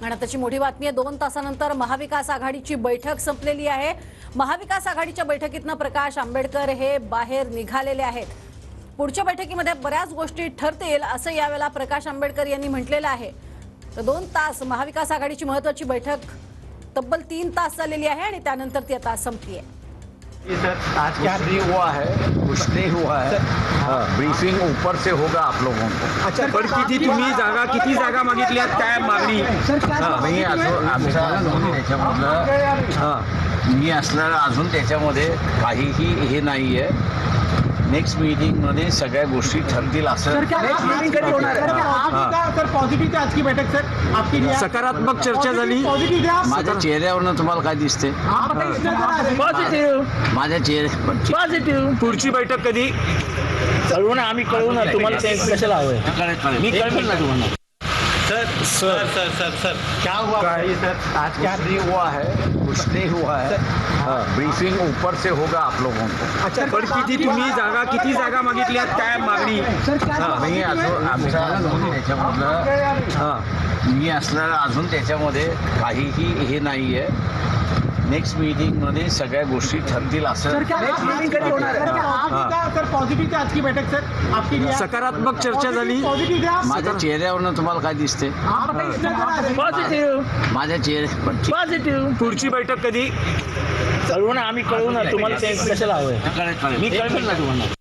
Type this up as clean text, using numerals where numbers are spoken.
आणि त्याची मोठी बातमी आहे, 2 तासानंतर महाविकास आघाडीची बैठक संपलेली आहे। महाविकास आघाडीच्या बैठकीतनं प्रकाश आंबेडकर हे बाहेर निघालेले आहेत। पुढच्या बैठकीमध्ये बऱ्याच गोष्टी ठरतील असं यावेळेला प्रकाश आंबेडकर यांनी म्हटलेलं आहे। तर 2 तास महाविकास आघाडीची महत्त्वाची बैठक तब्बल 3 तास चाललेली आहे आणि त्यानंतर ती आता संपली आहे। आज क्या नहीं हुआ है, कुछ नहीं हुआ है। ब्रीफिंग ऊपर से होगा आप लोगों को। अच्छा, पण किती जागा मागितल्यात, काय मागणी? मी आमचा अजून त्याच्यामधलं मी असणार अजून त्याच्यामध्ये काहीही हे नाही आहे। नेक्स्ट मीटिंग मध्ये सगळ्या गोष्टी ठरतील असं। आजची बैठक सर आपकी सकारात्मक चर्चा झाली। माझ्या चेहऱ्यावरनं तुम्हाला काय दिसते? पॉझिटिव्ह, माझ्या चेहऱ्यावर पॉझिटिव्ह। पुढची बैठक कधी कळवू ना, आम्ही कळवू ना तुम्हाला। ते कशाला हवंय? मी कळवेल ना तुम्हाला। सर क्या हुआ सर? आज क्या नहीं हुआ है, कुछ नहीं हुआ है। ब्रीफिंग ऊपर से होगा आप लोगों को। अच्छा, पण किती जागा मागितल्यात, काय मागणी? मी आमचा अजून त्याच्यामधलं मी असणार अजून त्याच्यामध्ये काहीही हे नाही आहे। नेक्स्ट मीटिंग मध्ये सगळ्या गोष्टी ठरतील असं। पॉझिटिव्ह आजची बैठक सर आपकी सकारात्मक चर्चा झाली। माझ्या चेहऱ्यावरनं तुम्हाला काय दिसते? पॉझिटिव्ह, माझ्या चेहऱ्यावर पॉझिटिव्ह। पुढची बैठक कधी कळवू ना, आम्ही कळवू ना तुम्हाला। ते कशाला हवंय? मी कळवेल ना तुम्हाला।